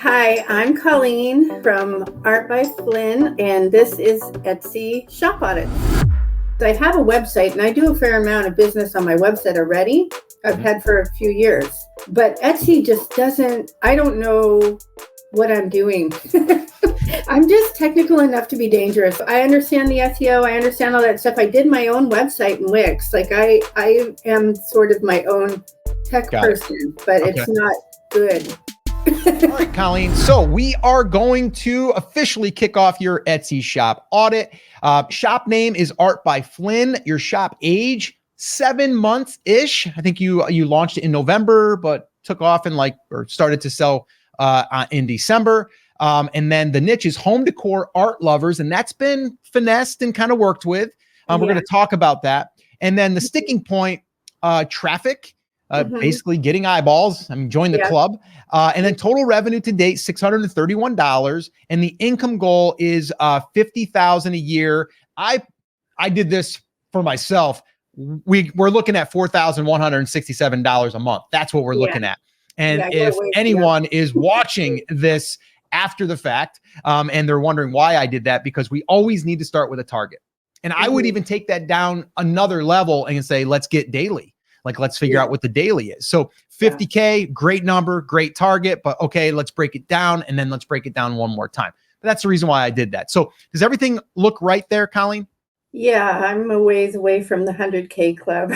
Hi, I'm Colleen from Art by Flynn, and this is Etsy Shop Audit. I have a website, and I do a fair amount of business on my website already. I've had for a few years, but Etsy just doesn't, I don't know what I'm doing. I'm just technical enough to be dangerous. I understand the SEO. I understand all that stuff. I did my own website in Wix. Like I am sort of my own tech person, but it's not good. All right, Colleen. So we are going to officially kick off your Etsy shop audit. Shop name is Art by Flynn. Your shop age, 7 months-ish. I think you launched it in November, but took off and started to sell in December. And then the niche is home decor art lovers, and that's been finessed and kind of worked with. We're going to talk about that. And then the sticking point, traffic. Basically getting eyeballs. Join the club. And then total revenue to date, $631. And the income goal is $50,000 a year. I did this for myself. We're looking at $4,167 a month. That's what we're looking at. And if anyone is watching this after the fact, and they're wondering why I did that, because we always need to start with a target. And I would even take that down another level and say, let's get daily. Let's figure out what the daily is. So 50K, great number, great target, but okay, let's break it down. And then let's break it down one more time. But that's the reason why I did that. So does everything look right there, Colleen? Yeah, I'm a ways away from the 100K club.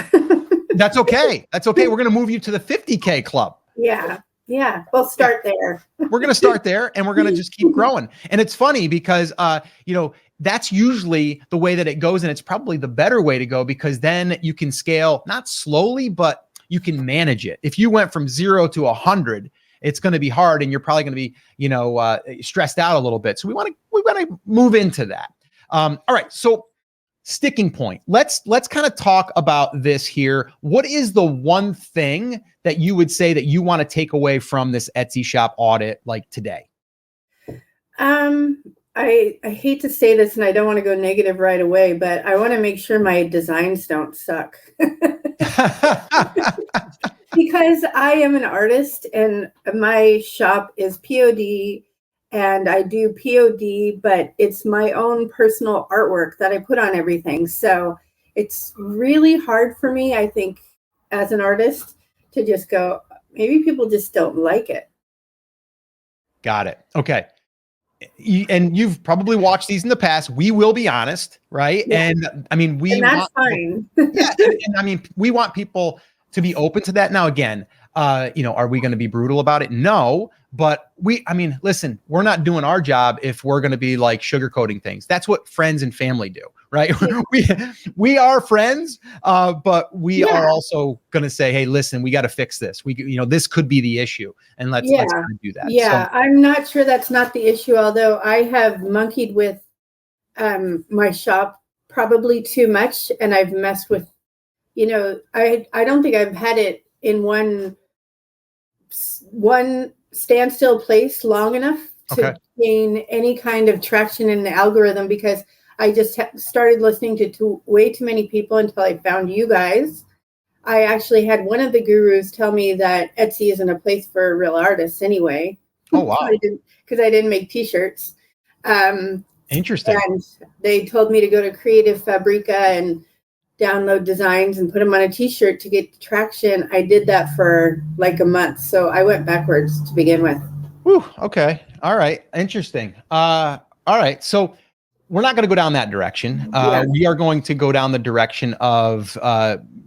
That's okay. That's okay. We're going to move you to the 50K club. Yeah. We'll start there. We're going to start there and we're going to just keep growing. And it's funny because, that's usually the way that it goes. And it's probably the better way to go, because then you can scale, not slowly, but you can manage it. If you went from 0 to 100, it's going to be hard and you're probably going to be, stressed out a little bit. So we want to move into that. All right. So sticking point, let's kind of talk about this here. What is the one thing that you would say that you want to take away from this Etsy shop audit today? I hate to say this and I don't want to go negative right away, but I want to make sure my designs don't suck. Because I am an artist and my shop is POD and I do POD, but it's my own personal artwork that I put on everything. So it's really hard for me, I think, as an artist to just go, maybe people just don't like it. Got it. Okay. And you've probably watched these in the past. We will be honest, right? Yeah. And that's fine. And we want people to be open to that. Now, again, are we going to be brutal about it? No, but listen, we're not doing our job if we're going to be sugarcoating things. That's what friends and family do, right? Yeah. we are friends, but we are also going to say, hey, listen, we got to fix this. This could be the issue, and let's kind of do that. Yeah, so, I'm not sure that's not the issue, although I have monkeyed with my shop probably too much, and I've messed with, I don't think I've had it in one standstill place long enough to gain any kind of traction in the algorithm, because I just started listening to way too many people until I found you guys. I actually had one of the gurus tell me that Etsy isn't a place for real artists anyway. Oh, wow. Because I didn't make t-shirts. Interesting. And they told me to go to Creative Fabrica and download designs and put them on a t-shirt to get traction. I did that for a month. So I went backwards to begin with. Whew, okay. All right. Interesting. All right. So we're not going to go down that direction. We are going to go down the direction of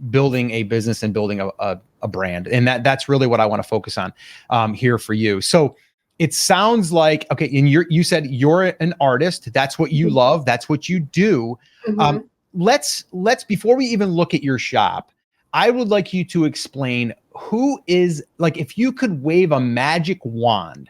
building a business and building a brand. And that's really what I want to focus on here for you. So it sounds like, okay, and you said you're an artist. That's what you love. That's what you do. Let's before we even look at your shop, I would like you to explain who is, if you could wave a magic wand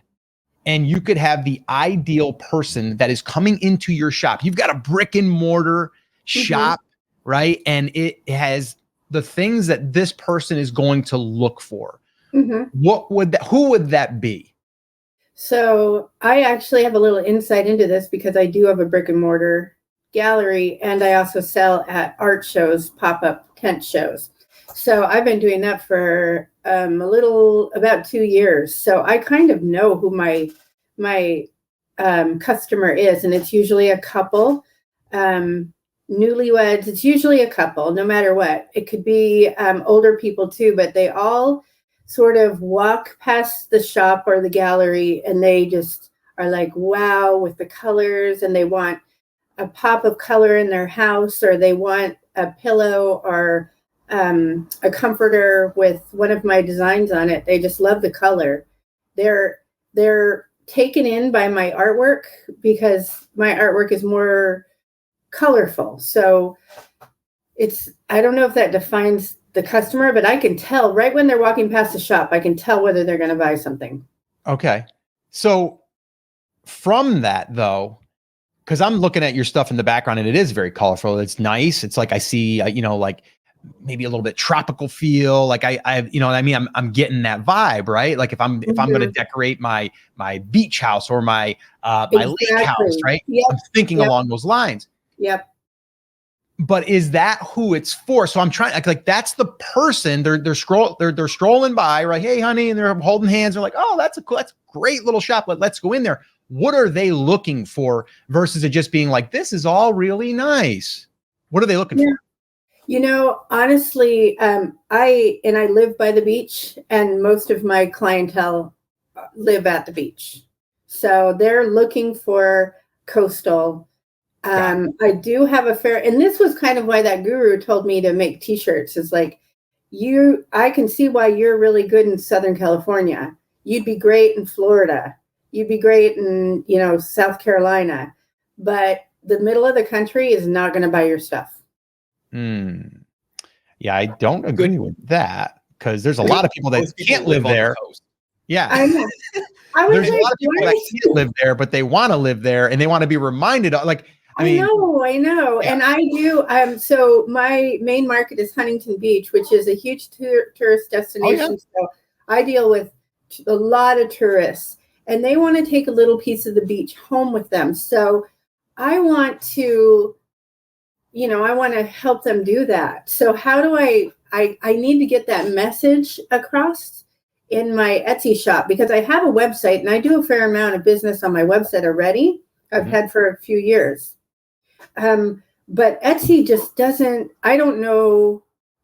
and you could have the ideal person that is coming into your shop. You've got a brick and mortar shop, right? And it has the things that this person is going to look for. Who would that be? So I actually have a little insight into this because I do have a brick and mortar gallery, and I also sell at art shows, pop-up tent shows. So I've been doing that for about 2 years. So I kind of know who my customer is, and it's usually a couple. Newlyweds, it's usually a couple, no matter what. It could be older people too, but they all sort of walk past the shop or the gallery and they just are like, wow, with the colors, and they want a pop of color in their house, or they want a pillow or a comforter with one of my designs on it. They just love the color. They're taken in by my artwork because my artwork is more colorful. So I don't know if that defines the customer, but I can tell right when they're walking past the shop, I can tell whether they're going to buy something. Okay. So from that though, because I'm looking at your stuff in the background and it is very colorful. It's nice. It's like I see, like maybe a little bit tropical feel. Like I you know what I mean? I'm getting that vibe, right? Like if I'm going to decorate my beach house or my lake house, right? Yep. I'm thinking along those lines. Yep. But is that who it's for? So I'm trying, like that's the person they're strolling by, right? Hey, honey, and they're holding hands. They're like, oh, that's a great little shop. Let's go in there. What are they looking for versus it just being like, this is all really nice? What are they looking for? Honestly, I live by the beach, and most of my clientele live at the beach. So they're looking for coastal. I do have a fair, and this was kind of why that guru told me to make t-shirts, is like, I can see why you're really good in Southern California. You'd be great in Florida. You'd be great in, South Carolina, but the middle of the country is not going to buy your stuff. Yeah, I don't agree with that, because there's a lot of people that can't live there. Yeah. I know. There's a lot of people that can't live there, but they want to live there and they want to be reminded of, like, I know. Yeah. And I do. So my main market is Huntington Beach, which is a huge tourist destination. So I deal with a lot of tourists, and they want to take a little piece of the beach home with them. So I want to, I want to help them do that. So how do I need to get that message across in my Etsy shop, because I have a website and I do a fair amount of business on my website already. I've had for a few years. But Etsy just doesn't, I don't know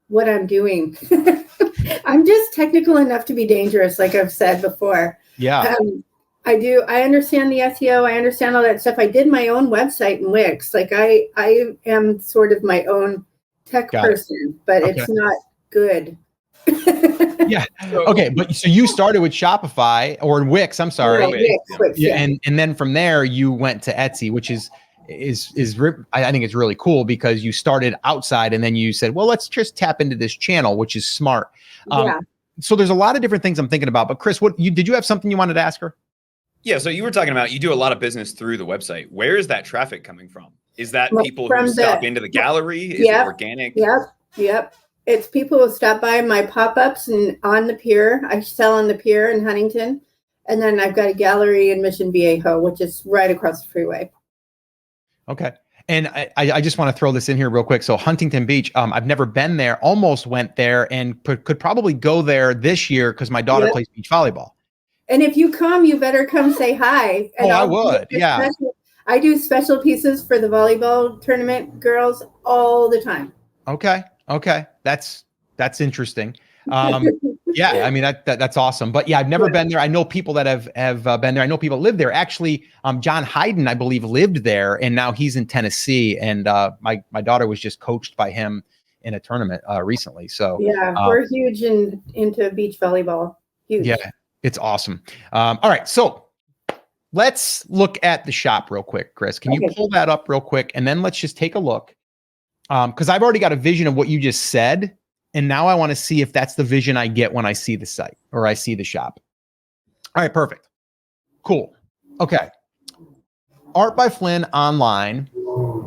what I'm doing. I'm just technical enough to be dangerous, like I've said before. Yeah. I understand the SEO. I understand all that stuff. I did my own website in Wix. Like I am sort of my own tech person, but it's not good. Yeah. Okay. But so you started with Shopify or Wix, I'm sorry. Wix, yeah. And then from there you went to Etsy, which is I think it's really cool, because you started outside and then you said, well, let's just tap into this channel, which is smart. So there's a lot of different things I'm thinking about, but Chris, did you have something you wanted to ask her? Yeah. So you were talking about, you do a lot of business through the website. Where is that traffic coming from? Is that people who stop into the gallery? Is it organic? Yep. It's people who stop by my pop-ups and on the pier. I sell on the pier in Huntington. And then I've got a gallery in Mission Viejo, which is right across the freeway. Okay. And I just want to throw this in here real quick. So Huntington Beach, I've never been there, almost went there, and could probably go there this year because my daughter plays beach volleyball. And if you come, you better come say hi. And I would. Yeah. I do special pieces for the volleyball tournament girls all the time. Okay. That's interesting. Yeah, I mean, that's awesome. But yeah, I've never been there. I know people that have been there. I know people live there. Actually, John Hayden, I believe, lived there, and now he's in Tennessee. And my daughter was just coached by him in a tournament recently. So yeah, we're huge into beach volleyball. Huge. Yeah, it's awesome. All right, so let's look at the shop real quick, Chris. Can you pull that up real quick, and then let's just take a look, because I've already got a vision of what you just said. And now I want to see if that's the vision I get when I see the site or I see the shop. All right, perfect. Cool. Okay. Art by Flynn online.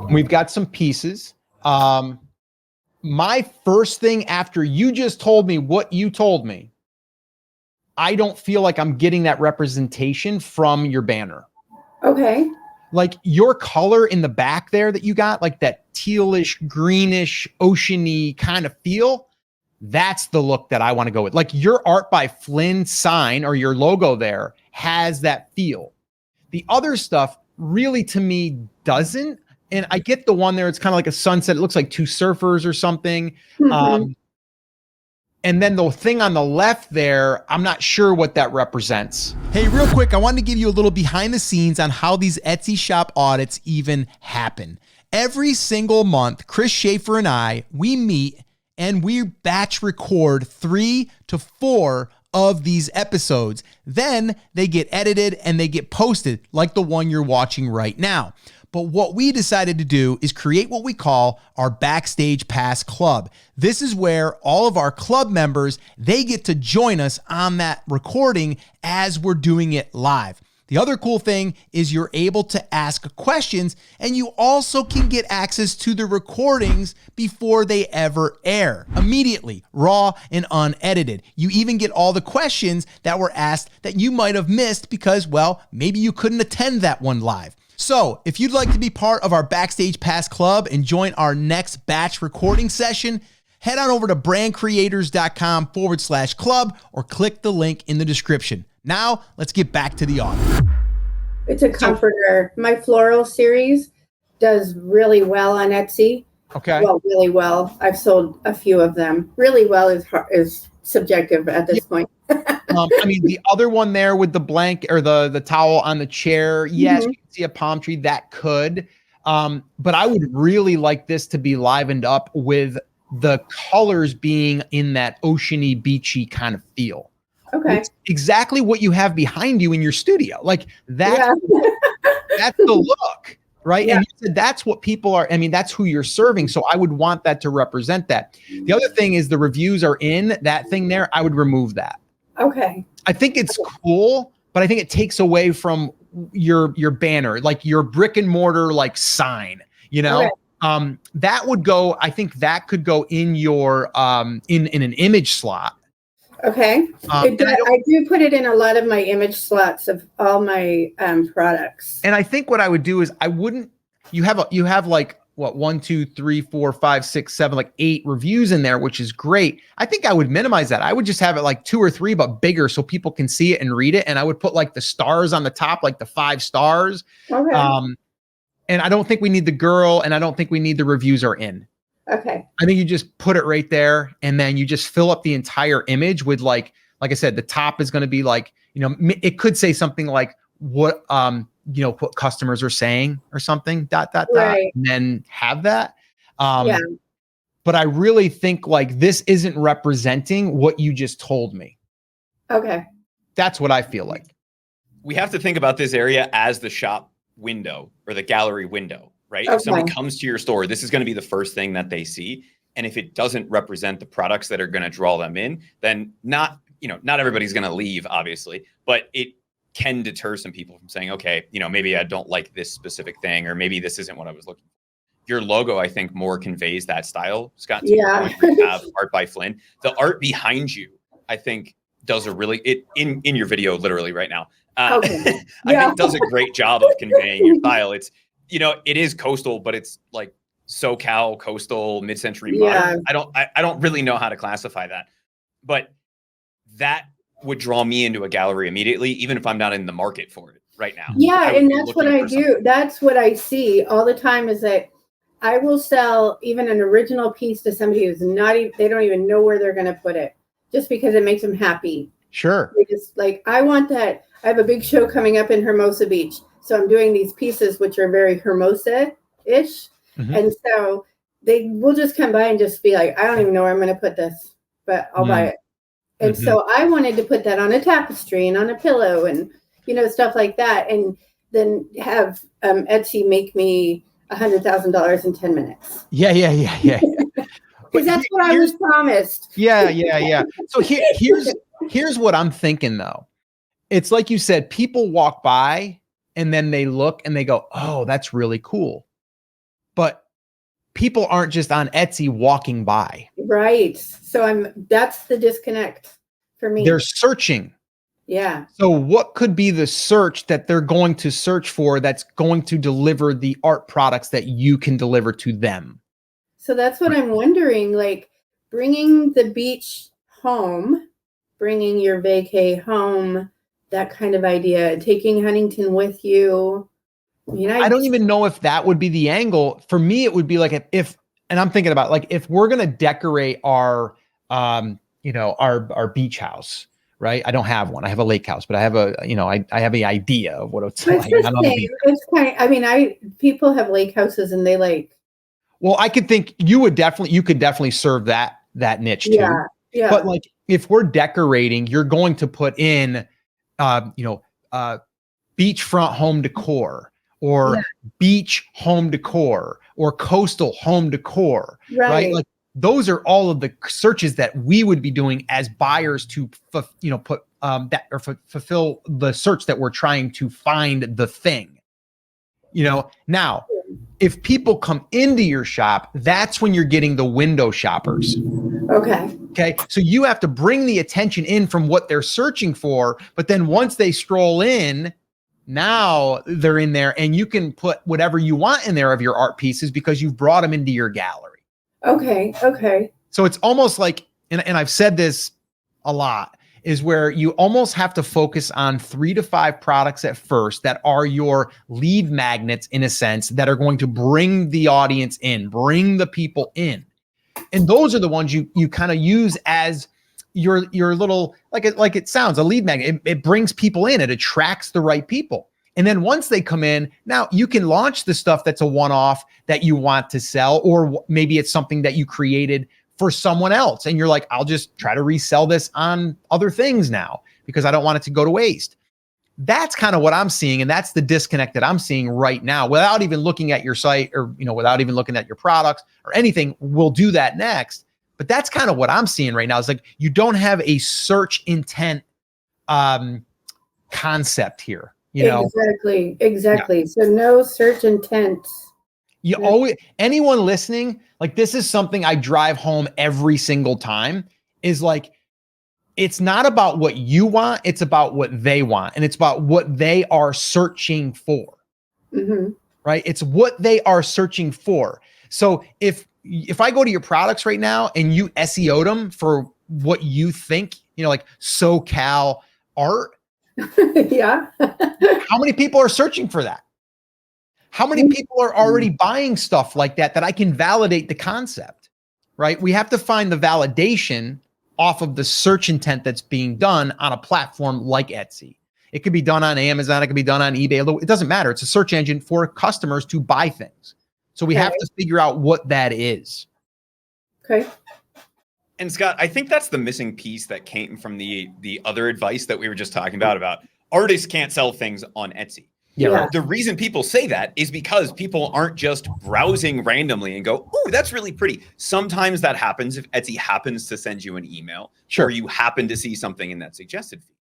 We've got some pieces. My first thing after you just told me what you told me, I don't feel like I'm getting that representation from your banner. Okay. Like your color in the back there that you got, like that tealish, greenish, oceany kind of feel. That's the look that I want to go with. Like your Art by Flynn sign or your logo there has that feel. The other stuff really to me doesn't. And I get the one there. It's kind of like a sunset. It looks like two surfers or something. And then the thing on the left there, I'm not sure what that represents. Hey, real quick, I wanted to give you a little behind the scenes on how these Etsy shop audits even happen. Every single month, Chris Schaefer and I, we meet and we batch record 3 to 4 of these episodes. Then they get edited and they get posted like the one you're watching right now. But what we decided to do is create what we call our Backstage Pass Club. This is where all of our club members, they get to join us on that recording as we're doing it live. The other cool thing is you're able to ask questions and you also can get access to the recordings before they ever air, immediately, raw and unedited. You even get all the questions that were asked that you might have missed because, well, maybe you couldn't attend that one live. So if you'd like to be part of our Backstage Pass Club and join our next batch recording session, head on over to brandcreators.com/club or click the link in the description. Now, let's get back to the audit. It's a comforter. My floral series does really well on Etsy. Okay. Well, really well. I've sold a few of them. Really well is subjective at this point. I mean, the other one there with the blanket or the towel on the chair, yes, you can see a palm tree that could. But I would really like this to be livened up with the colors being in that oceany, beachy kind of feel. Okay. It's exactly what you have behind you in your studio. Like that's the look, right? Yeah. And you said that's what people are. I mean, that's who you're serving. So I would want that to represent that. The other thing is the reviews are in that thing there. I would remove that. Okay. I think it's cool, but I think it takes away from your banner, like your brick and mortar like sign, you know. Okay. That would go, I think that could go in your in an image slot. Okay. I do put it in a lot of my image slots of all my products. And I think what I would do is I wouldn't, you have like what, 1, 2, 3, 4, 5, 6, 7, like 8 reviews in there, which is great. I think I would minimize that. I would just have it like 2 or 3, but bigger so people can see it and read it. And I would put like the stars on the top, like the 5 stars. Okay. And I don't think we need the girl, and I don't think we need the reviews are in. Okay. I think you just put it right there, and then you just fill up the entire image with like I said, the top is going to be like, you know, it could say something like what, you know, what customers are saying or something, ... Right. and then have that. But I really think like this isn't representing what you just told me. Okay. That's what I feel like. We have to think about this area as the shop window or the gallery window, right? Okay. If somebody comes to your store, this is going to be the first thing that they see. And if it doesn't represent the products that are going to draw them in, then not everybody's going to leave, obviously, but it can deter some people from saying, okay, you know, maybe I don't like this specific thing, or maybe this isn't what I was looking for. Your logo, I think, more conveys that style, Scott. Yeah. You have Art by Flynn. The art behind you, I think, does a really in your video literally right now. Okay. I think does a great job of conveying your style. It's, you know, it is coastal, but it's like SoCal, coastal, mid-century modern. I don't really know how to classify that, but that would draw me into a gallery immediately, even if I'm not in the market for it right now. Yeah, and that's what I do. That's what I see all the time is that I will sell even an original piece to somebody who's not even, they don't even know where they're going to put it, just because it makes them happy. Sure. They just like, I want that. I have a big show coming up in Hermosa Beach. So I'm doing these pieces, which are very Hermosa-ish. Mm-hmm. And so they will just come by and just be like, I don't even know where I'm going to put this, but I'll buy it. And so I wanted to put that on a tapestry and on a pillow and, you know, stuff like that. And then have Etsy make me $100,000 in 10 minutes. Yeah. Because that's what I was promised. Yeah. So here's what I'm thinking though. It's like you said, people walk by and then they look and they go, oh, that's really cool. But people aren't just on Etsy walking by. Right. So that's the disconnect for me. They're searching. Yeah. So what could be the search that they're going to search for that's going to deliver the art products that you can deliver to them? So that's what I'm wondering. Like, bringing the beach home, bringing your vacay home, that kind of idea, taking Huntington with you. I don't even know if that would be the angle. For me, it would be like if and I'm thinking about like if we're gonna decorate our our beach house, right? I don't have one. I have a lake house, but I have I have an idea of what it's like. It's the same. It's kind of, people have lake houses and they like. Well, I could think you could definitely serve that niche too. Yeah. Yeah. But like if we're decorating, you're going to put in beachfront home decor or beach home decor or coastal home decor, right? Like those are all of the searches that we would be doing as buyers to fulfill the search that we're trying to find the thing. Now if people come into your shop, that's when you're getting the window shoppers. Okay. So you have to bring the attention in from what they're searching for, but then once they stroll in, now they're in there and you can put whatever you want in there of your art pieces because you've brought them into your gallery. Okay. So it's almost like, and I've said this a lot, is where you almost have to focus on 3 to 5 products at first that are your lead magnets in a sense that are going to bring the audience in, bring the people in. And those are the ones you kind of use as your little, like it sounds, a lead magnet. It brings people in, it attracts the right people. And then once they come in, now you can launch the stuff that's a one-off that you want to sell, or maybe it's something that you created for someone else. And you're like, I'll just try to resell this on other things now because I don't want it to go to waste. That's kind of what I'm seeing. And that's the disconnect that I'm seeing right now without even looking at your site or, without even looking at your products or anything. We'll do that next. But that's kind of what I'm seeing right now. It's like, you don't have a search intent concept here. Exactly. Yeah. So no search intent. You always, anyone listening, like this is something I drive home every single time, is like, it's not about what you want. It's about what they want. And it's about what they are searching for, right? It's what they are searching for. So if I go to your products right now and you SEO'd them for what you think, like SoCal art. Yeah. How many people are searching for that? How many people are already buying stuff like that I can validate the concept, right? We have to find the validation off of the search intent that's being done on a platform like Etsy. It could be done on Amazon. It could be done on eBay. It doesn't matter. It's a search engine for customers to buy things. So we have to figure out what that is. Okay. And Scott, I think that's the missing piece that came from the other advice that we were just talking about artists can't sell things on Etsy. Yeah. Right. The reason people say that is because people aren't just browsing randomly and go, "Oh, that's really pretty." Sometimes that happens if Etsy happens to send you an email, or you happen to see something in that suggested feed.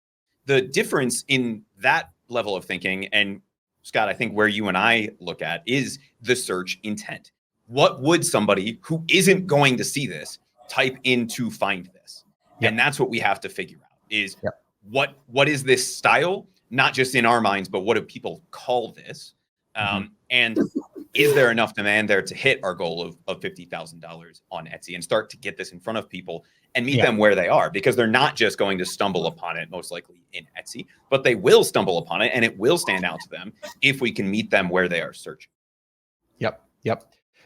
The difference in that level of thinking, and Scott, I think where you and I look at, is the search intent. What would somebody who isn't going to see this type in to find this? Yep. And that's what we have to figure out is what is this style? Not just in our minds, but what do people call this? And is there enough demand there to hit our goal of $50,000 on Etsy and start to get this in front of people and meet them where they are? Because they're not just going to stumble upon it, most likely in Etsy, but they will stumble upon it and it will stand out to them if we can meet them where they are searching. Yep.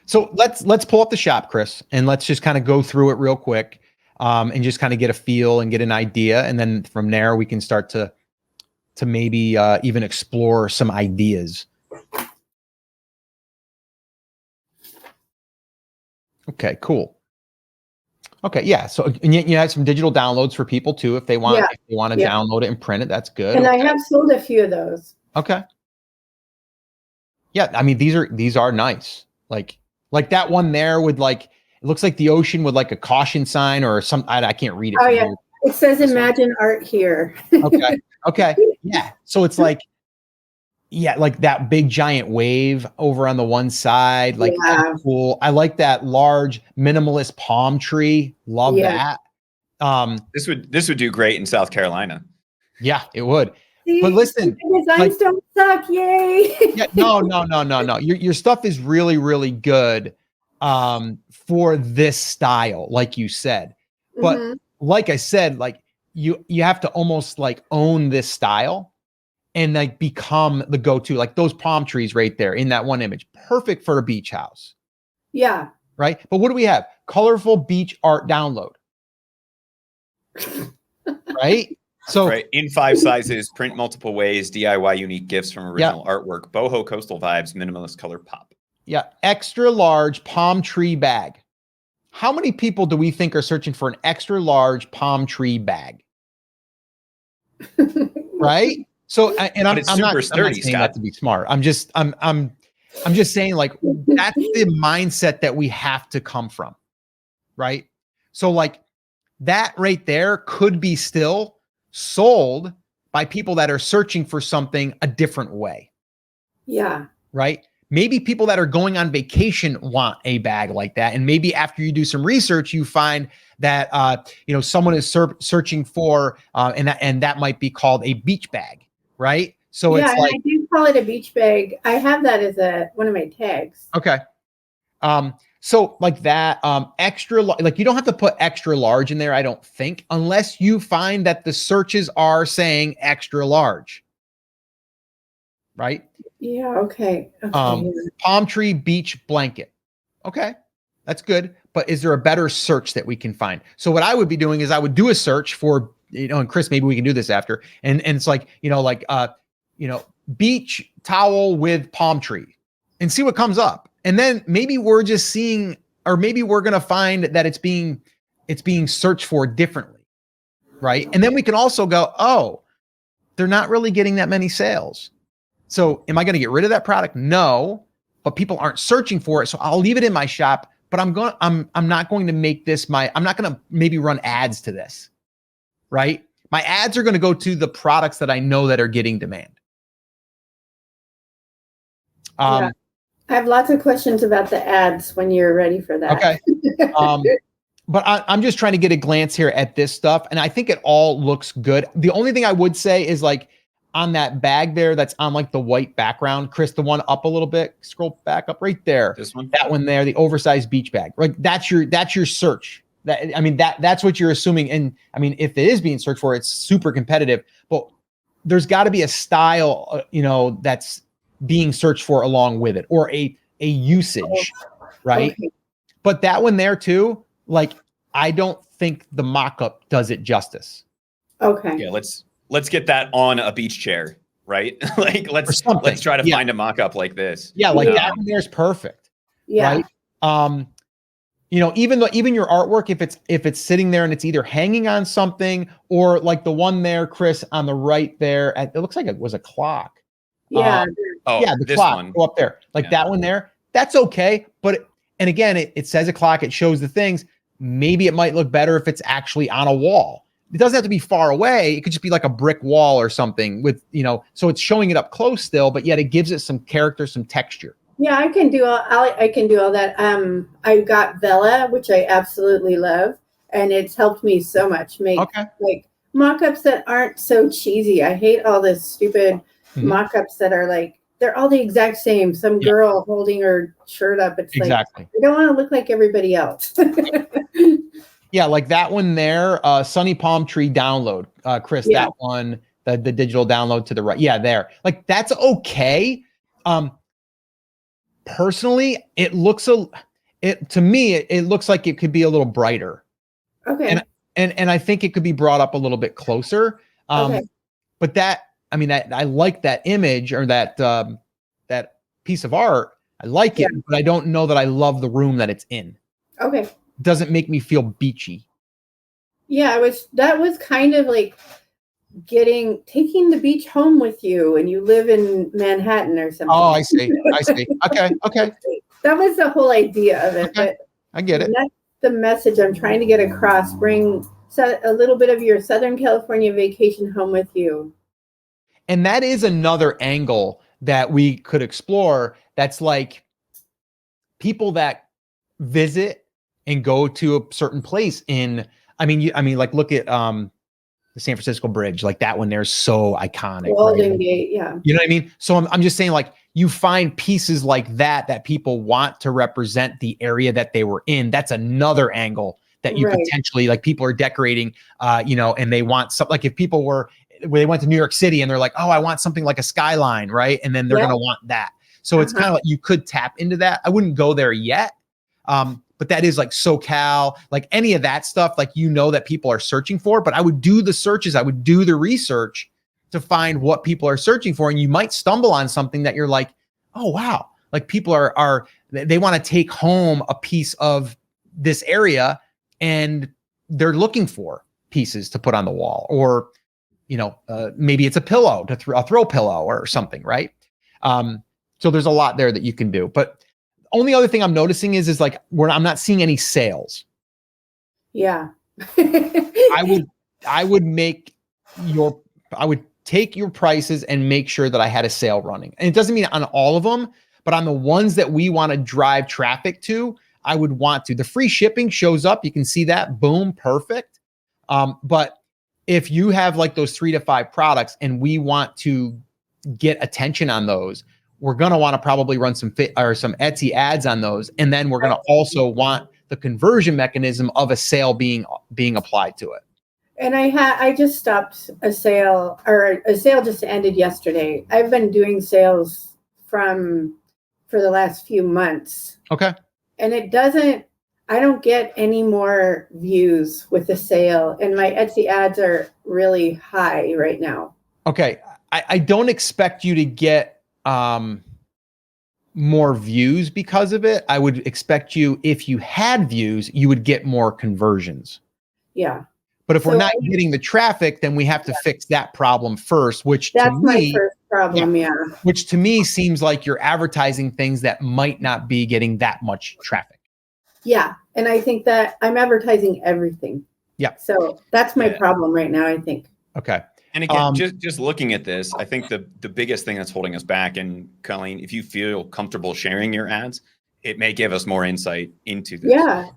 So let's pull up the shop, Chris, and let's just kind of go through it real quick and just kind of get a feel and get an idea. And then from there, we can start to maybe even explore some ideas. Okay, cool. Okay, yeah. So and you have some digital downloads for people too, if they want to download it and print it. That's good. And I have sold a few of those. Okay. Yeah, I mean these are nice. Like that one there with it looks like the ocean with like a caution sign or some. I can't read it. Oh yeah, it says "Imagine art" here. Okay. Yeah. So it's like that big giant wave over on the one side. That's cool. I like that large minimalist palm tree. Love that. This would do great in South Carolina. Yeah, it would. See, but listen, designs don't suck. Yay. No. Your stuff is really, really good. for this style, like you said. But Mhm. like I said, like you have to almost like own this style and like become the go-to, like those palm trees right there in that one image. Perfect for a beach house, Yeah. right? But what do we have? Colorful beach art download, right? So Right. In 5 sizes, print multiple ways, DIY unique gifts from yeah, original artwork, boho coastal vibes, minimalist color pop. yeah, extra large palm tree bag. How many people do we think are searching for an extra large palm tree bag? Right? So, and But it's I'm not super I'm not sturdy, saying that Scott. to be smart. I'm just saying like that's the mindset that we have to come from, right? So like that right there could be still sold by people that are searching for something a different way, Yeah. right? Maybe people that are going on vacation want a bag like that, and maybe after you do some research, you find that someone is searching for, and that might be called a beach bag, right? So Yeah, it's and like I do call it a beach bag. I have that as one of my tags. okay, so like that, like you don't have to put extra large in there, I don't think, unless you find that the searches are saying extra large, right? Yeah, okay. Okay. Palm tree beach blanket. Okay, that's good. But is there a better search that we can find? So what I would be doing is I would do a search for, and Chris, maybe we can do this after. And it's like, beach towel with palm tree and see what comes up. And then maybe we're just seeing, or maybe we're going to find that it's being searched for differently. Right. And then we can also go, oh, they're not really getting that many sales. So am I going to get rid of that product? No, but people aren't searching for it. So I'll leave it in my shop, but I'm not going to make this I'm not going to maybe run ads to this, right? My ads are going to go to the products that I know that are getting demand. Yeah. I have lots of questions about the ads when you're ready for that. Okay. But I'm just trying to get a glance here at this stuff, and I think it all looks good. The only thing I would say is like on that bag there that's on like the white background, Chris, the one up a little bit, scroll back up right there. This one? That one there, the oversized beach bag. Like that's your search. That's what you're assuming. And I mean, if it is being searched for, it's super competitive, but there's got to be a style, that's being searched for along with it, or a usage, right? Okay. But that one there too, like I don't think the mock-up does it justice. Okay. Yeah, let's get that on a beach chair, right? Like let's try to find a mock-up like this. Yeah, like that one there's perfect. Yeah. Right. Even your artwork, if it's sitting there and it's either hanging on something, or like the one there, Chris, on the right there, it looks like it was a clock. Yeah. The this clock one. go up there, like that one there. That's okay, but and again, it says a clock. It shows the things. Maybe it might look better if it's actually on a wall. It doesn't have to be far away. It could just be like a brick wall or something with, so it's showing it up close still, but yet it gives it some character, some texture. Yeah, I can do all that. I got Vela, which I absolutely love, and it's helped me so much make like mock-ups that aren't so cheesy. I hate all this stupid mock-ups that are like they're all the exact same. Some girl holding her shirt up. It's exactly. Like I don't want to look like everybody else. Yeah, like that one there, Sunny Palm Tree download, Chris, that one, the digital download to the right. Yeah, there. Like that's okay. Personally, it looks to me, it looks like it could be a little brighter. Okay. And I think it could be brought up a little bit closer. But I like that image, or that piece of art. I like it, but I don't know that I love the room that it's in. Okay. Doesn't make me feel beachy. Yeah, that was kind of like taking the beach home with you, and you live in Manhattan or something. Oh, I see. Okay. That was the whole idea of it. Okay. But I get it. that's the message I'm trying to get across. Bring a little bit of your Southern California vacation home with you. And that is another angle that we could explore. That's like people that visit and go to a certain place like look at the San Francisco Bridge, like that one there's so iconic. Golden Right? Gate, yeah. You know what I mean? So I'm just saying, like, you find pieces like that people want to represent the area that they were in. That's another angle that you potentially, like, people are decorating, and they want something, like if people were, where they went to New York City and they're like, oh, I want something like a skyline, right? And then they're going to want that. So it's kind of like, you could tap into that. I wouldn't go there yet. But that is like SoCal, like any of that stuff, like, that people are searching for. But I would do the searches, I would do the research to find what people are searching for. And you might stumble on something that you're like, oh, wow. Like, people they want to take home a piece of this area and they're looking for pieces to put on the wall, or, maybe it's a pillow, a throw pillow or something. Right. So there's a lot there that you can do. But only other thing I'm noticing is like, I'm not seeing any sales. Yeah. I would take your prices and make sure that I had a sale running. And it doesn't mean on all of them, but on the ones that we want to drive traffic to, I would want to. The free shipping shows up. You can see that. Boom. Perfect. But if you have like those 3 to 5 products and we want to get attention on those, we're going to want to probably run some Etsy ads on those. And then we're going to also want the conversion mechanism of a sale being applied to it. And I just stopped a sale, or a sale just ended yesterday. I've been doing sales for the last few months. Okay. And I don't get any more views with the sale. And my Etsy ads are really high right now. Okay. I don't expect you to get more views because of it. I would expect you, if you had views, you would get more conversions. Yeah. But if we're not getting the traffic, then we have to fix that problem first, that's my first problem. Yeah. Which to me seems like you're advertising things that might not be getting that much traffic. Yeah. And I think that I'm advertising everything. Yeah. So that's my problem right now, I think. Okay. And again, just looking at this, I think the biggest thing that's holding us back, and Colleen, if you feel comfortable sharing your ads, it may give us more insight into this. Yeah.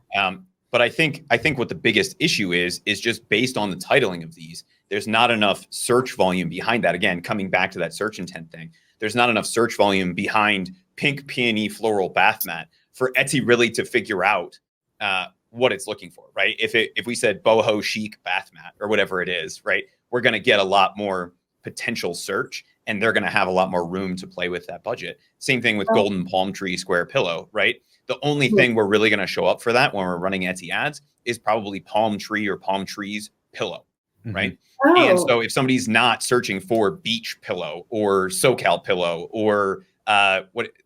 But I think what the biggest issue is just based on the titling of these, there's not enough search volume behind that. Again, coming back to that search intent thing, there's not enough search volume behind pink peony floral bath mat for Etsy really to figure out what it's looking for, right? If we said boho chic bath mat or whatever it is, right, we're going to get a lot more potential search, and they're going to have a lot more room to play with that budget. Same thing with golden palm tree square pillow, right? The only thing we're really going to show up for that when we're running Etsy ads is probably palm tree or palm trees pillow, right? And so if somebody's not searching for beach pillow or SoCal pillow or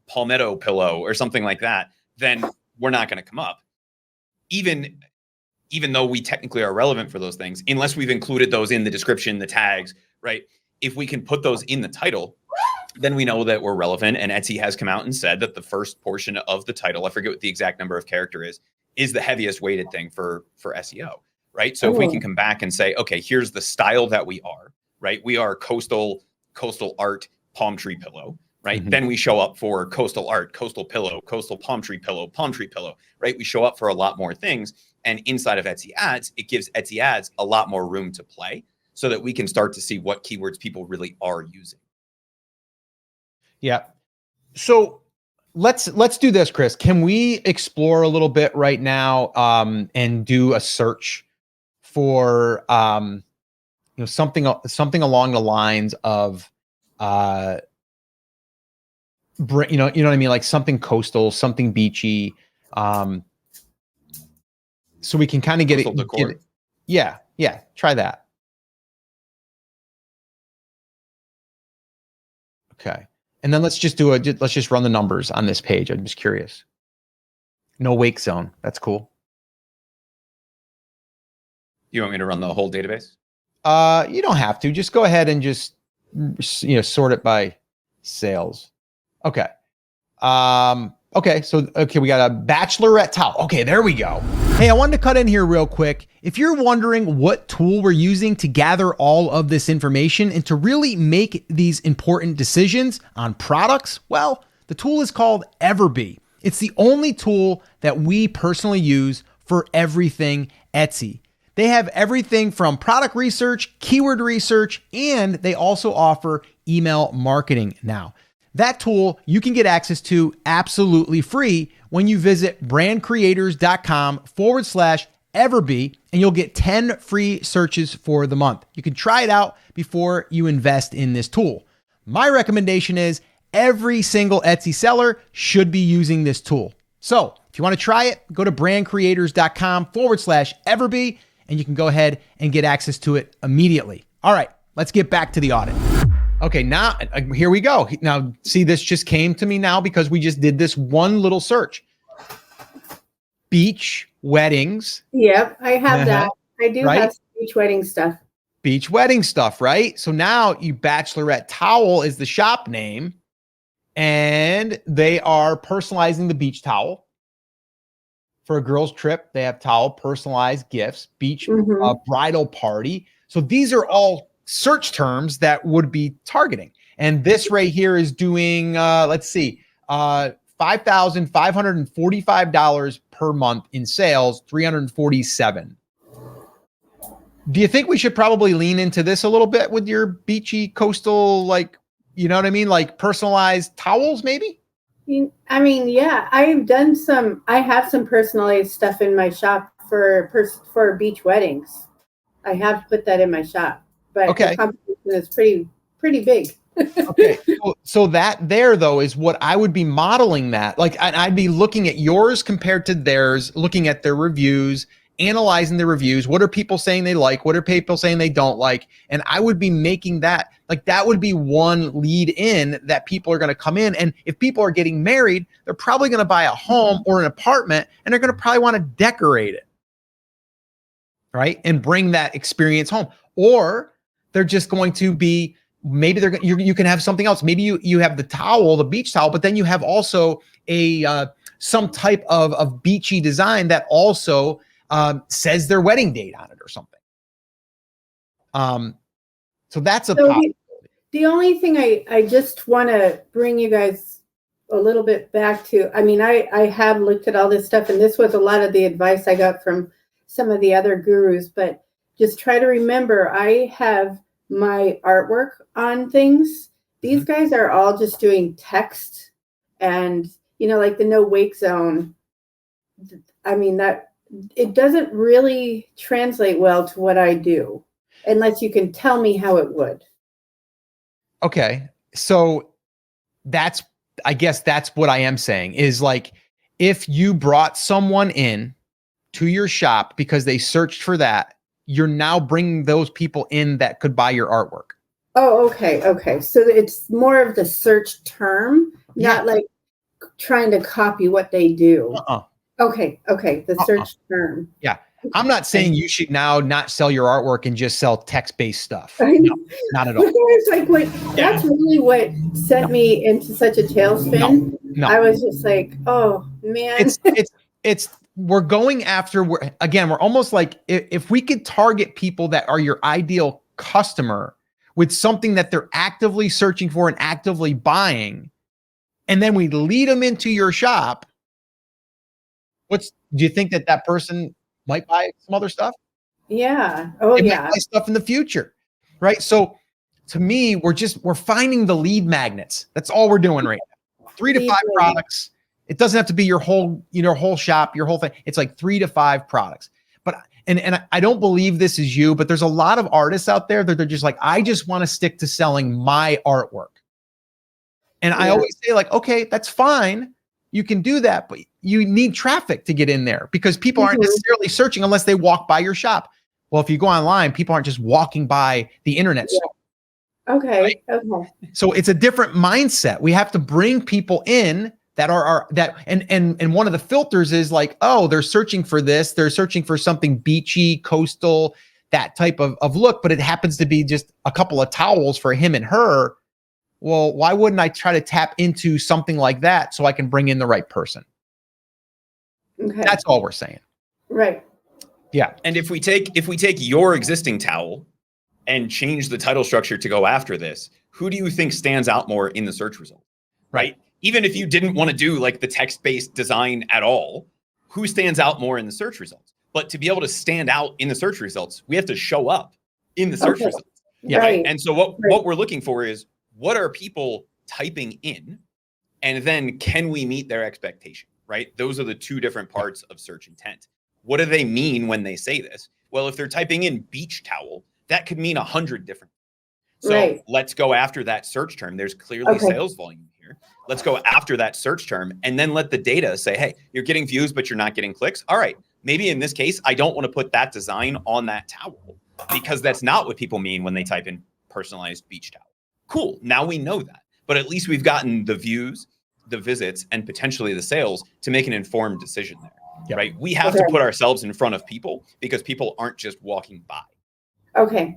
palmetto pillow or something like that, then we're not going to come up. Even though we technically are relevant for those things, unless we've included those in the description, the tags, right? If we can put those in the title, then we know that we're relevant. And Etsy has come out and said that the first portion of the title, I forget what the exact number of character is the heaviest weighted thing for SEO, right? So if we can come back and say, okay, here's the style that we are, right? We are coastal art palm tree pillow, right? Then we show up for coastal art, coastal pillow, coastal palm tree pillow, right? We show up for a lot more things. And inside of Etsy ads, it gives Etsy ads a lot more room to play so that we can start to see what keywords people really are using. Yeah. So let's do this, Chris. Can we explore a little bit right now and do a search for something along the lines of you know what I mean, like something coastal, something beachy, so we can kind of get it. Yeah. Try that. Okay. And then let's just run the numbers on this page. I'm just curious. No wake zone. That's cool. You want me to run the whole database? You don't have to. Just go ahead and just sort it by sales. Okay. Okay, we got a bachelorette towel. Okay, there we go. Hey, I wanted to cut in here real quick. If you're wondering what tool we're using to gather all of this information and to really make these important decisions on products, well, the tool is called Everbee. It's the only tool that we personally use for everything Etsy. They have everything from product research, keyword research, and they also offer email marketing now. That tool you can get access to absolutely free when you visit brandcreators.com/Everbee, and you'll get 10 free searches for the month. You can try it out before you invest in this tool. My recommendation is every single Etsy seller should be using this tool. So if you want to try it, go to brandcreators.com/Everbee, and you can go ahead and get access to it immediately. All right, let's get back to the audit. Okay, now here we go. Now, see, this just came to me now because we just did this one little search. Beach weddings. Yep, I have that. I do Right? have some beach wedding stuff. Beach wedding stuff, right? So now you Bachelorette Towel is the shop name, and they are personalizing the beach towel. For a girl's trip, they have towel, personalized gifts, beach bridal party. So these are all search terms that would be targeting. And this right here is doing, $5,545 per month in sales, 347. Do you think we should probably lean into this a little bit with your beachy coastal, like, you know what I mean? Like personalized towels, maybe? I mean, yeah, I have some personalized stuff in my shop for beach weddings. I have put that in my shop, but the competition is pretty big. Okay. So that there though is what I would be modeling that. Like I'd be looking at yours compared to theirs, looking at their reviews, analyzing the reviews. What are people saying they like? What are people saying they don't like? And I would be making that, like that would be one lead in that people are going to come in. And if people are getting married, they're probably going to buy a home or an apartment, and they're going to probably want to decorate it. Right. And bring that experience home. Or they're just going to be, maybe you can have something else. Maybe you have the towel, the beach towel, but then you have also some type of beachy design that also says their wedding date on it or something. So that's the only thing I just want to bring you guys a little bit back to. I mean, I have looked at all this stuff, and this was a lot of the advice I got from some of the other gurus, but just try to remember, I have my artwork on things. These guys are all just doing text and, like the no wake zone. I mean, that it doesn't really translate well to what I do unless you can tell me how it would. Okay. So I guess that's what I am saying is like, if you brought someone in to your shop because they searched for that, you're now bringing those people in that could buy your artwork. Oh, okay. Okay. So it's more of the search term, not like trying to copy what they do. Okay. Okay. The search term. Yeah. I'm not saying you should now not sell your artwork and just sell text-based stuff. No, not at all. It's like that's really what sent me into such a tailspin. No. I was just like, oh man. It's we're going after, we're almost like if we could target people that are your ideal customer with something that they're actively searching for and actively buying, and then we lead them into your shop, do you think that person might buy some other stuff? Yeah. Oh, it might buy stuff in the future, right? So to me, we're finding the lead magnets. That's all we're doing right now. 3 to 5 products. It doesn't have to be your whole shop, your whole thing. It's like 3 to 5 products. But and I don't believe this is you, but there's a lot of artists out there that they're just like, I just want to stick to selling my artwork. And I always say like, okay, that's fine. You can do that, but you need traffic to get in there because people aren't necessarily searching unless they walk by your shop. Well, if you go online, people aren't just walking by the internet store. Okay. Right? Okay. So it's a different mindset. We have to bring people in that and one of the filters is like, oh, they're searching for this. They're searching for something beachy, coastal, that type of look, but it happens to be just a couple of towels for him and her. Well, why wouldn't I try to tap into something like that so I can bring in the right person? Okay. That's all we're saying. Right. Yeah. And if we take your existing towel and change the title structure to go after this, who do you think stands out more in the search result? Right. Even if you didn't want to do like the text-based design at all, who stands out more in the search results? But to be able to stand out in the search results, we have to show up in the search results. Yeah. Right. And so what we're looking for is, what are people typing in? And then can we meet their expectation, right? Those are the two different parts of search intent. What do they mean when they say this? Well, if they're typing in beach towel, that could mean 100 different. So let's go after that search term. There's clearly sales volume here. Let's go after that search term and then let the data say, hey, you're getting views, but you're not getting clicks. All right, maybe in this case, I don't want to put that design on that towel because that's not what people mean when they type in personalized beach towel. Cool, now we know that. But at least we've gotten the views, the visits, and potentially the sales to make an informed decision there, right? We have to put ourselves in front of people because people aren't just walking by. Okay.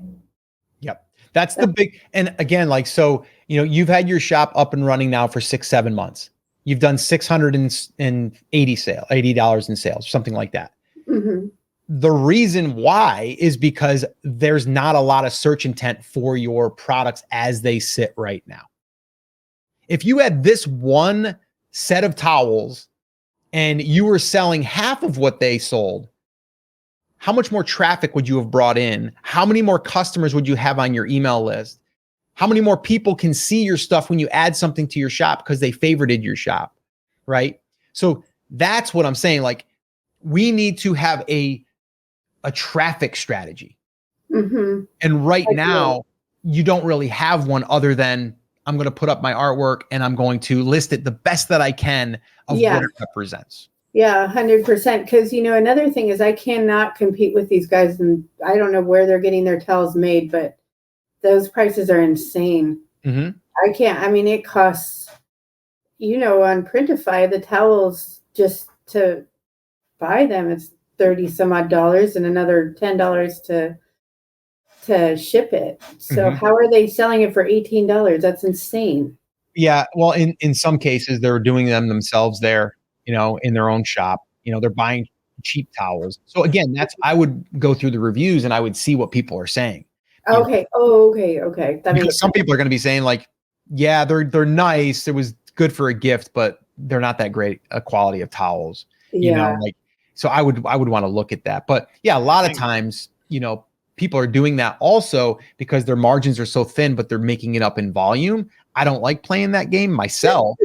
Yep. That's the big, and again, like, so, you know, you've had your shop up and running now for 6-7 months. You've done $680 in sales, something like that. Mm-hmm. The reason why is because there's not a lot of search intent for your products as they sit right now. If you had this one set of towels and you were selling half of what they sold, how much more traffic would you have brought in? How many more customers would you have on your email list? How many more people can see your stuff when you add something to your shop because they favorited your shop, right? So that's what I'm saying. Like, we need to have a traffic strategy. Mm-hmm. And right now, you don't really have one other than I'm going to put up my artwork and I'm going to list it the best that I can of what it represents. Yeah, 100%. Because, you know, another thing is I cannot compete with these guys, and I don't know where they're getting their towels made, but those prices are insane. Mm-hmm. I can't. I mean, it costs, you know, on Printify, the towels just to buy them, it's $30 some odd and another $10 to ship it. So how are they selling it for $18? That's insane. Yeah. Well, in some cases, they're doing them themselves there, you know, in their own shop. You know, they're buying cheap towels. So again, I would go through the reviews and I would see what people are saying. Okay. Oh, okay. That because some people are going to be saying like, yeah, they're nice. It was good for a gift, but they're not that great a quality of towels. You know, like, so I would want to look at that. But yeah, a lot of times, you know, people are doing that also because their margins are so thin, but they're making it up in volume. I don't like playing that game myself.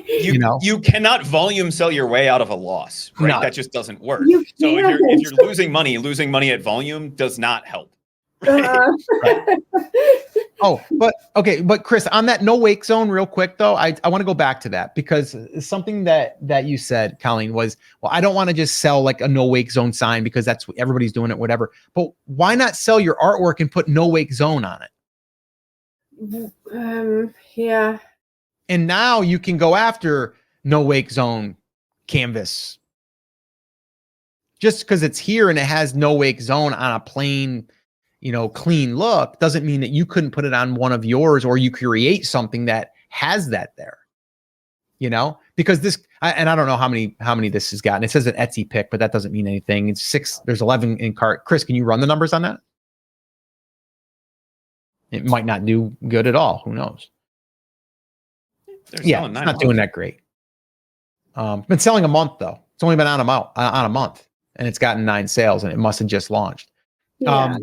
You cannot volume sell your way out of a loss, right? No. That just doesn't work. So if you're losing money at volume does not help. Right? Oh, but Chris, on that no wake zone real quick though, I want to go back to that because something that you said, Colleen, was, well, I don't want to just sell like a no wake zone sign because that's what everybody's doing it, whatever. But why not sell your artwork and put no wake zone on it? Yeah. And now you can go after no wake zone canvas. Just because it's here and it has no wake zone on a plain, you know, clean look doesn't mean that you couldn't put it on one of yours or you create something that has that there, you know, because this, and I don't know how many this has gotten. It says an Etsy pick, but that doesn't mean anything. It's 6, there's 11 in cart. Chris, can you run the numbers on that? It might not do good at all. Who knows? It's not doing that great. Been selling a month though. It's only been on a month and it's gotten 9 sales and it must have just launched. Yeah.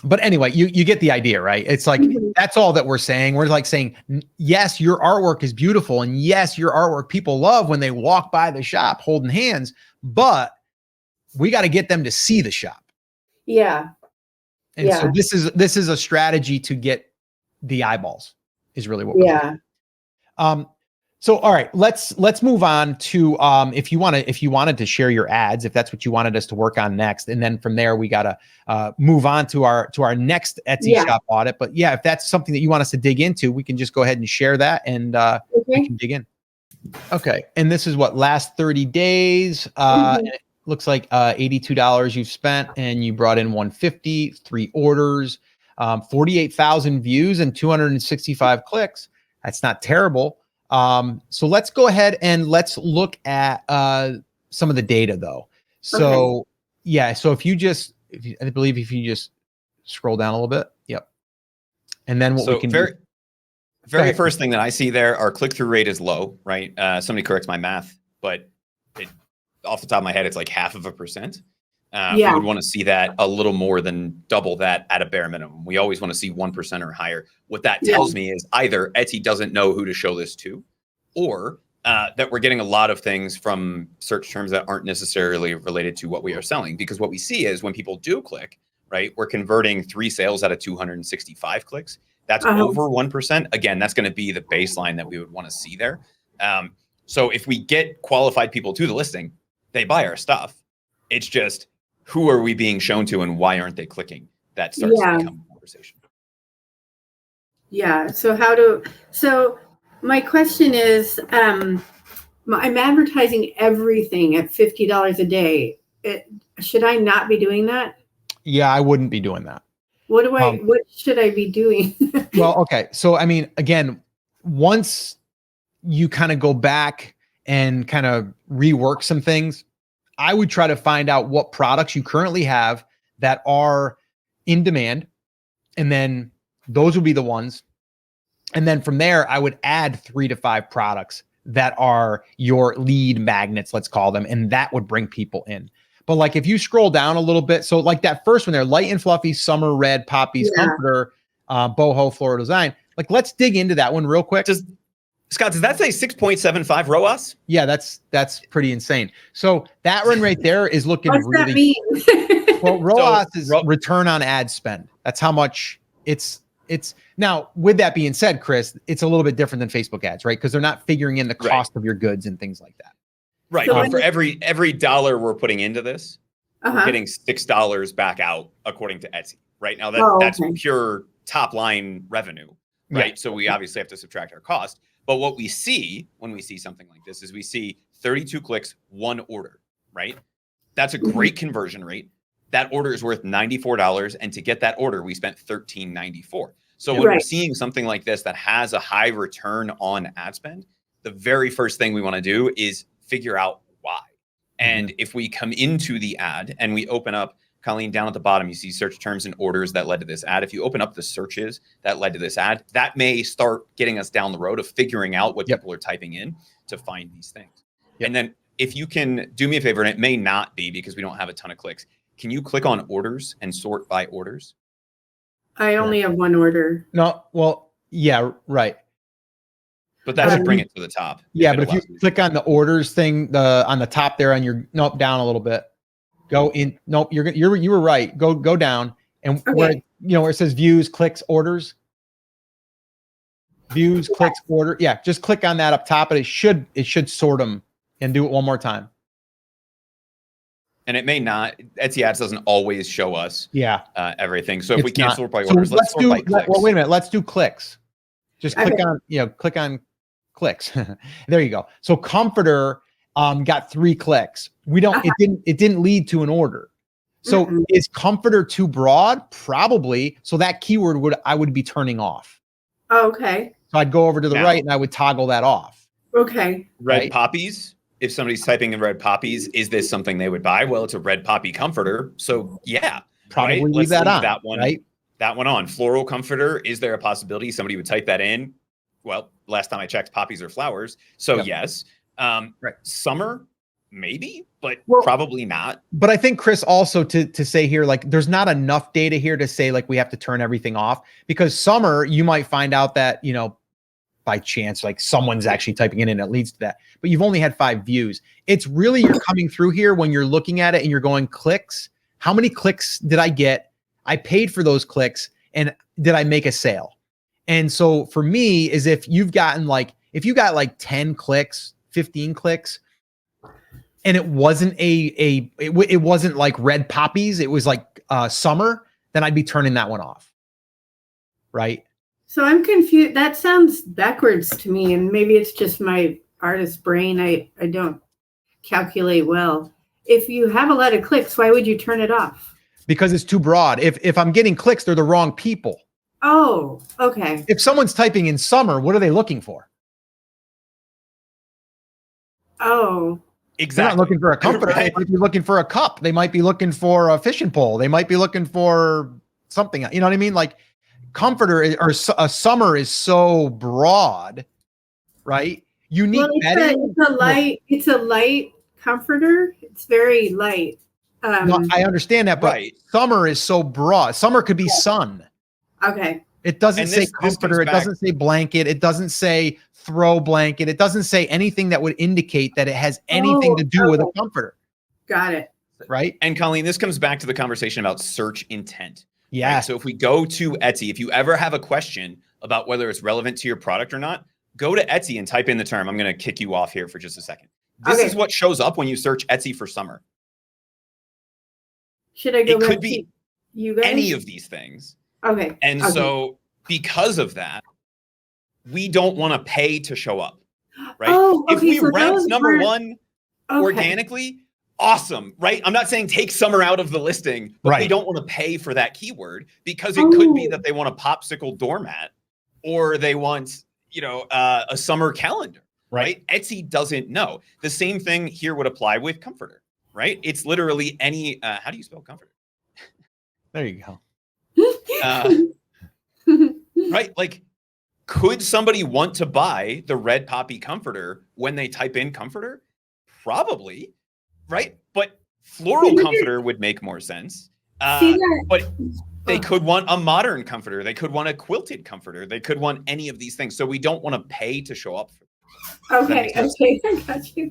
But anyway, you get the idea, right? It's like, that's all that we're saying. We're like saying, yes, your artwork is beautiful. And yes, your artwork people love when they walk by the shop holding hands, but we got to get them to see the shop. Yeah. And so this is a strategy to get the eyeballs is really what we're doing. So, all right, let's move on to, if you wanted to share your ads, if that's what you wanted us to work on next. And then from there, we got to move on to our next Etsy shop audit. But yeah, if that's something that you want us to dig into, we can just go ahead and share that and we can dig in. Okay. And this is what, last 30 days. And it looks like $82 you've spent and you brought in 150, 3 orders, 48,000 views and 265 clicks. That's not terrible. So let's go ahead and let's look at some of the data though. So so if you just scroll down a little bit. Yep. And then what we can do. Very first thing that I see there, our click-through rate is low, right? Somebody corrects my math, but off the top of my head, it's like 0.5%. Yeah. We would want to see that a little more than double that at a bare minimum. We always want to see 1% or higher. What that tells me is either Etsy doesn't know who to show this to, or that we're getting a lot of things from search terms that aren't necessarily related to what we are selling. Because what we see is when people do click, right, we're converting 3 sales out of 265 clicks. That's over 1%. Again, that's going to be the baseline that we would want to see there. So if we get qualified people to the listing, they buy our stuff. It's just, who are we being shown to and why aren't they clicking? That starts to become a conversation. Yeah. So my question is, I'm advertising everything at $50 a day. Should I not be doing that? Yeah, I wouldn't be doing that. What should I be doing? Well, okay. So, I mean, again, once you kind of go back and kind of rework some things, I would try to find out what products you currently have that are in demand. And then those would be the ones. And then from there, I would add 3 to 5 products that are your lead magnets, let's call them. And that would bring people in. But like if you scroll down a little bit, so like that first one there, light and fluffy, summer red, poppies, comforter, boho, floral design. Like, let's dig into that one real quick. Scott, does that say 6.75 ROAS? Yeah, that's pretty insane. So that one right there is looking What's really. that mean? Well, ROAS is return on ad spend. That's how much it's. Now, with that being said, Chris, it's a little bit different than Facebook ads, right? Because they're not figuring in the cost of your goods and things like that. Right. So for every dollar we're putting into this, we're getting $6 back out according to Etsy. Right now, that's pure top line revenue. Right. Yeah. So we obviously have to subtract our cost. But what we see when we see something like this is we see 32 clicks, 1 order. Right. That's a great conversion rate. That order is worth $94. And to get that order, we spent $13.94. So when we're seeing something like this that has a high return on ad spend, the very first thing we want to do is figure out why. And if we come into the ad and we open up, Colleen, down at the bottom, you see search terms and orders that led to this ad. If you open up the searches that led to this ad, that may start getting us down the road of figuring out what people are typing in to find these things. And then if you can do me a favor, and it may not be because we don't have a ton of clicks, can you click on orders and sort by orders? I only have 1 order. No, well, yeah, right. But that should bring it to the top. Yeah, but if you click on the orders thing, on the top there on your, down a little bit. Go in. Nope, you were right. Go down, and where where it says views, clicks, orders. Views, clicks, order. Yeah, just click on that up top, and it should sort them. And do it one more time. And it may not. Etsy Ads doesn't always show us everything. So if we can't sort by orders, let's sort by clicks. Well, wait a minute. Let's do clicks. Just click on clicks. There you go. So comforter got 3 clicks. It didn't lead to an order. So is comforter too broad? Probably. So that keyword I would be turning off. Okay. So I'd go over to the right and I would toggle that off. Okay. Red poppies. If somebody's typing in red poppies, is this something they would buy? Well, it's a red poppy comforter. So probably leave that on. That one, that one on. Floral comforter. Is there a possibility somebody would type that in? Well, last time I checked, poppies are flowers. So yes. Summer, maybe, but probably not. But I think, Chris, also to say here, like, there's not enough data here to say like we have to turn everything off, because summer, you might find out that, by chance, like someone's actually typing in and it leads to that, but you've only had 5 views. It's really, you're coming through here when you're looking at it and you're going clicks. How many clicks did I get? I paid for those clicks, and did I make a sale? And so for me is if you got like 10 clicks, 15 clicks, and it wasn't it wasn't like red poppies, it was like summer, then I'd be turning that one off. Right. So I'm confused. That sounds backwards to me, and maybe it's just my artist brain. I don't calculate well. If you have a lot of clicks, why would you turn it off? Because it's too broad. If I'm getting clicks, they're the wrong people. Oh, okay. If someone's typing in summer, what are they looking for? Oh, exactly. They're not looking for a comforter. They might be looking for a cup. They might be looking for a fishing pole. They might be looking for something. You know what I mean? Like, comforter or a summer is so broad, right? Unique bedding. It's a light comforter. It's very light. No, I understand that, but Right. summer is so broad. Summer could be sun. Okay. It doesn't And say this comes comforter. It back- doesn't say blanket. It doesn't say throw blanket. It doesn't say anything that would indicate that it has anything to do with a comforter, Got it. right? And Colleen, this comes back to the conversation about search intent. Yeah. Right? So if we go to Etsy, if you ever have a question about whether it's relevant to your product or not, go to Etsy and type in the term. I'm going to kick you off here for just a second. This Okay. is what shows up when you search Etsy for summer. Should I go It back could be to you guys? any of these things. Okay. And okay. so because of that, we don't want to pay to show up, right? Oh, If okay, we so rank those number weren't- one Okay. organically, awesome, right? I'm not saying take summer out of the listing, but they Right. don't want to pay for that keyword because it could be Oh. that they want a popsicle doormat or they want, a summer calendar, right? Etsy doesn't know. The same thing here would apply with comforter, right? It's literally any, how do you spell comforter? There you go. Right? Like, could somebody want to buy the red poppy comforter when they type in comforter? Probably, right? But floral comforter would make more sense. See that? But they could want a modern comforter. They could want a quilted comforter. They could want any of these things. So we don't want to pay to show up. Okay. That makes Okay. I got you.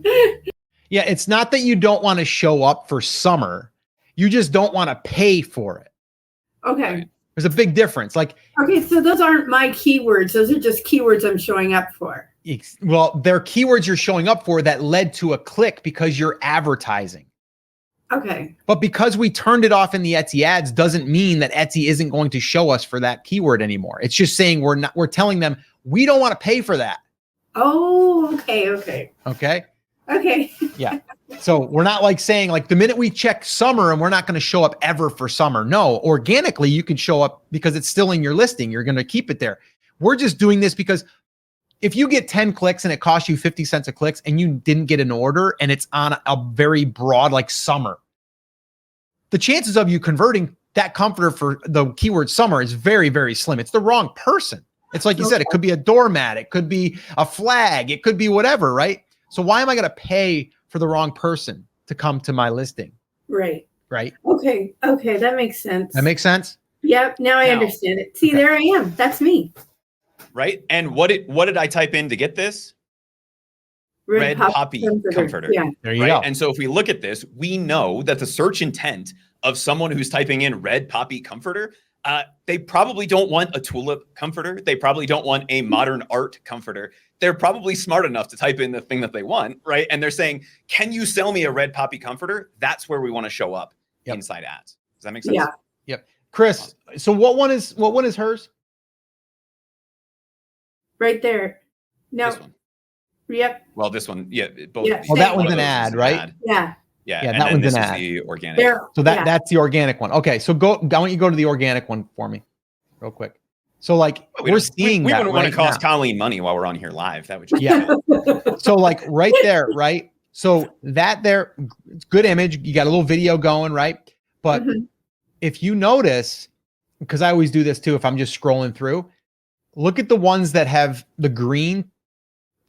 Yeah, it's not that you don't want to show up for summer. You just don't want to pay for it. Okay. Right. There's a big difference. Like, Okay. So those aren't my keywords. Those are just keywords I'm showing up for. well, they're keywords you're showing up for that led to a click because you're advertising. Okay. But because we turned it off in the Etsy ads doesn't mean that Etsy isn't going to show us for that keyword anymore. It's just saying we're telling them we don't want to pay for that. Oh, okay. Okay. Okay. Okay. Yeah. So we're not like saying like the minute we check summer and we're not going to show up ever for summer. No, organically you can show up because it's still in your listing. You're going to keep it there. We're just doing this because if you get 10 clicks and it costs you 50 cents a click and you didn't get an order and it's on a very broad like summer, the chances of you converting that comforter for the keyword summer is very, very slim. It's the wrong person. It's like you said, it could be a doormat. It could be a flag. It could be whatever, right? So why am I going to pay for the wrong person to come to my listing? Right. Right. Okay. Okay. That makes sense. That makes sense. Yep. Now I Now- understand it. See, Okay. there I am. That's me. Right? And what did I type in to get this? Red poppy comforter. Yeah. There you Right? go. And so if we look at this, we know that the search intent of someone who's typing in red poppy comforter, they probably don't want a tulip comforter. They probably don't want a modern art comforter. They're probably smart enough to type in the thing that they want, right? And they're saying, can you sell me a red poppy comforter? That's where we want to show up inside ads. Does that make sense? Yeah. Yep. Chris, so what one is hers? Right there. No. This one. Yep. Well, this one, yeah. Both Yeah. of these. Oh, that One one's of an those is ad, right? Yeah. Yeah. Yeah, And that then one's this an is ad. the organic. There. So that's the organic one. Okay. So why don't you go to the organic one for me real quick? So like we're seeing we that wouldn't want right to cost now. Colleen money while we're on here live. That would just Yeah. So like right there, right? So that there, it's good image. You got a little video going, right? But Mhm. if you notice, because I always do this too, if I'm just scrolling through, look at the ones that have the green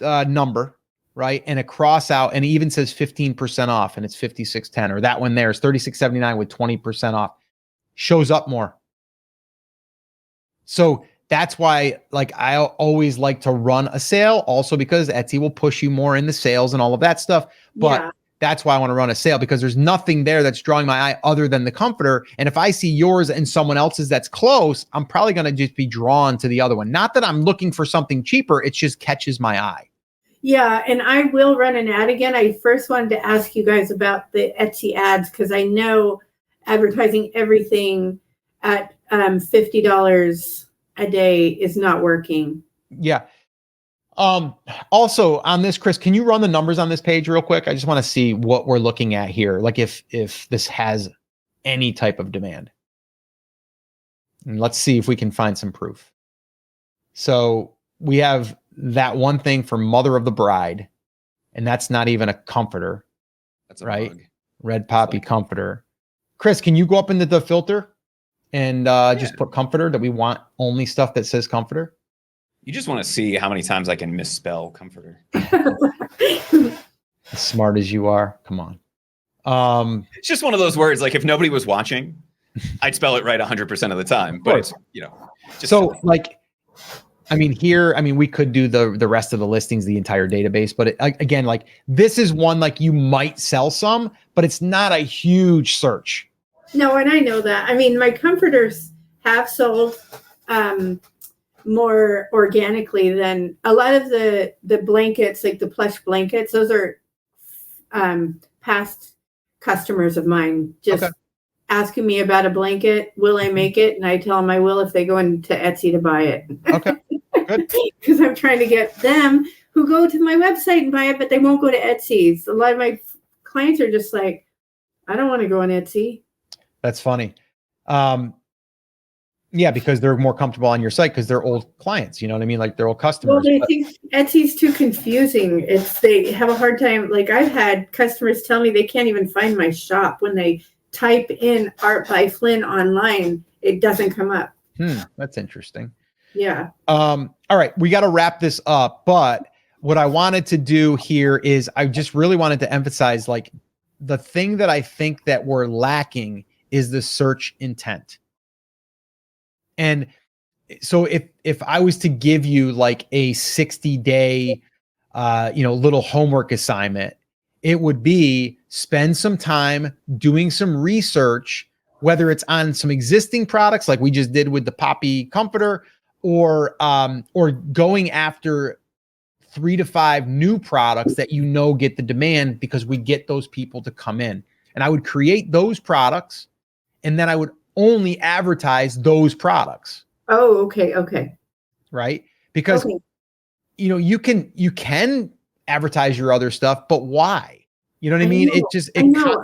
number, right? And a cross out, and it even says 15% off, and it's 56.10, or that one there is 36.79 with 20% off. Shows up more. So that's why, like, I always like to run a sale, also because Etsy will push you more in the sales and all of that stuff. But Yeah. that's why I want to run a sale, because there's nothing there that's drawing my eye other than the comforter. And if I see yours and someone else's that's close, I'm probably going to just be drawn to the other one. Not that I'm looking for something cheaper. It just catches my eye. Yeah, and I will run an ad again. I first wanted to ask you guys about the Etsy ads because I know advertising everything at $50 a day is not working. Yeah. Also on this, Chris, can you run the numbers on this page real quick? I just want to see what we're looking at here. Like if this has any type of demand. And let's see if we can find some proof. So we have that one thing for Mother of the Bride, and that's not even a comforter. That's a Right. bug. Red Poppy comforter. Chris, can you go up into the filter and just put comforter, that we want only stuff that says comforter? You just want to see how many times I can misspell comforter. As smart as you are. Come on. It's just one of those words. Like if nobody was watching, I'd spell it right 100% of the time. But it's, just so silly. like, we could do the rest of the listings, the entire database, but again, like this is one, like you might sell some, but it's not a huge search. No, and I know that. I mean, my comforters have sold more organically than a lot of the blankets, like the plush blankets. Those are past customers of mine just asking me about a blanket. Will I make it? And I tell them I will if they go into Etsy to buy it. Okay, good. Because I'm trying to get them who go to my website and buy it, but they won't go to Etsy's. A lot of my clients are just like, I don't want to go on Etsy. That's funny. Yeah, because they're more comfortable on your site because they're old clients. You know what I mean? Like they're old customers. Well, they think Etsy's too confusing. They have a hard time. Like I've had customers tell me they can't even find my shop when they type in Art by Flynn online. It doesn't come up. That's interesting. Yeah. All right, we got to wrap this up. But what I wanted to do here is I just really wanted to emphasize, like, the thing that I think that we're lacking is the search intent. And so if I was to give you like a 60-day, little homework assignment, it would be spend some time doing some research, whether it's on some existing products like we just did with the Poppy Comforter, or going after 3 to 5 new products that get the demand because we get those people to come in. And I would create those products, and then I would only advertise those products. Oh, okay. Right? Because you can advertise your other stuff, but why? You know what I mean? I just didn't know.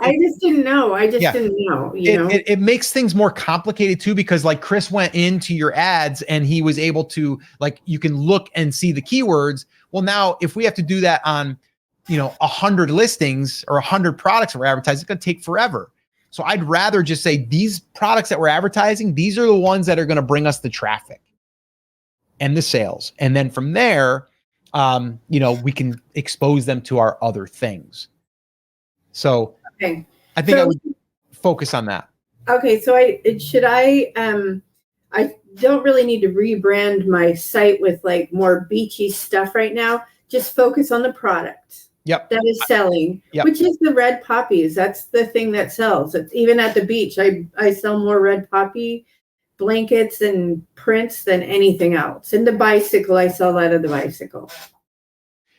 It makes things more complicated too, because like Chris went into your ads and he was able to, like, you can look and see the keywords. Well, now if we have to do that on, 100 listings or 100 products that we're advertising, it's going to take forever. So I'd rather just say these products that we're advertising, these are the ones that are going to bring us the traffic and the sales. And then from there, we can expose them to our other things. So I think I would focus on that. Okay. So I don't really need to rebrand my site with like more beachy stuff right now. Just focus on the product. Yep. That is selling, which is the red poppies. That's the thing that sells. It's even at the beach. I sell more red poppy blankets and prints than anything else. And the bicycle, I sell that of the bicycle.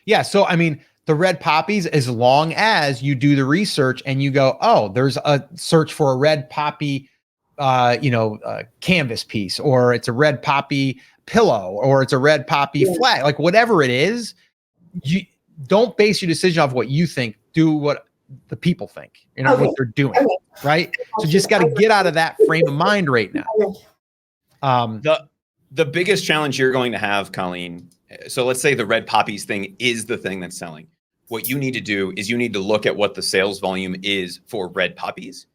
Yeah. So, I mean, the red poppies, as long as you do the research and you go, oh, there's a search for a red poppy, canvas piece, or it's a red poppy pillow, or it's a red poppy flag, like whatever it is, you don't base your decision off what you think. Do what the people think, what they're doing, right? So just got to get out of that frame of mind right now. The biggest challenge you're going to have, Colleen, so let's say the red poppies thing is the thing that's selling. What you need to do is you need to look at what the sales volume is for red poppies.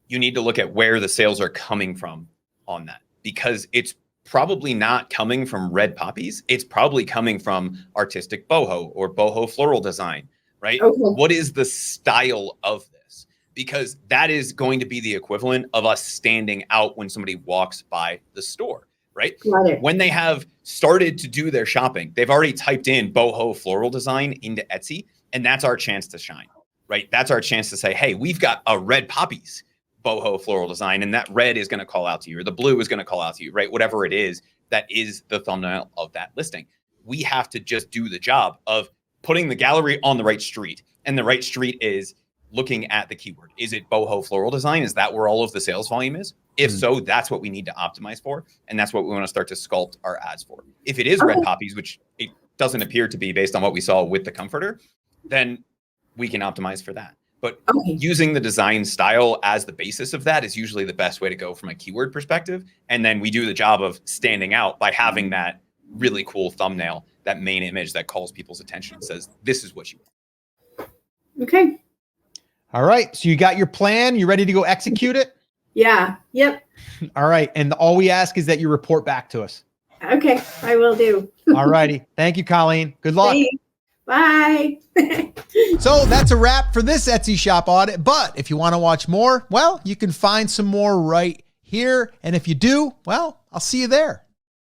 You need to look at where the sales are coming from on that, because it's probably not coming from red poppies. It's probably coming from artistic boho or boho floral design, right? Okay. What is the style of this? Because that is going to be the equivalent of us standing out when somebody walks by the store, right? When they have started to do their shopping, they've already typed in boho floral design into Etsy, and that's our chance to shine, right? That's our chance to say, hey, we've got a red poppies boho floral design, and that red is going to call out to you, or the blue is going to call out to you, right? Whatever it is, that is the thumbnail of that listing. We have to just do the job of putting the gallery on the right street, and the right street is looking at the keyword. Is it boho floral design? Is that where all of the sales volume is? If so, that's what we need to optimize for, and that's what we want to start to sculpt our ads for. If it is red poppies, which it doesn't appear to be based on what we saw with the comforter, then we can optimize for that. But using the design style as the basis of that is usually the best way to go from a keyword perspective. And then we do the job of standing out by having that really cool thumbnail, that main image that calls people's attention and says, this is what you want. Okay. All right. So you got your plan. You ready to go execute it? Yeah. Yep. All right. And all we ask is that you report back to us. Okay. I will do. All righty. Thank you, Colleen. Good luck. Bye. So that's a wrap for this Etsy shop audit. But if you want to watch more, well, you can find some more right here. And if you do, well, I'll see you there.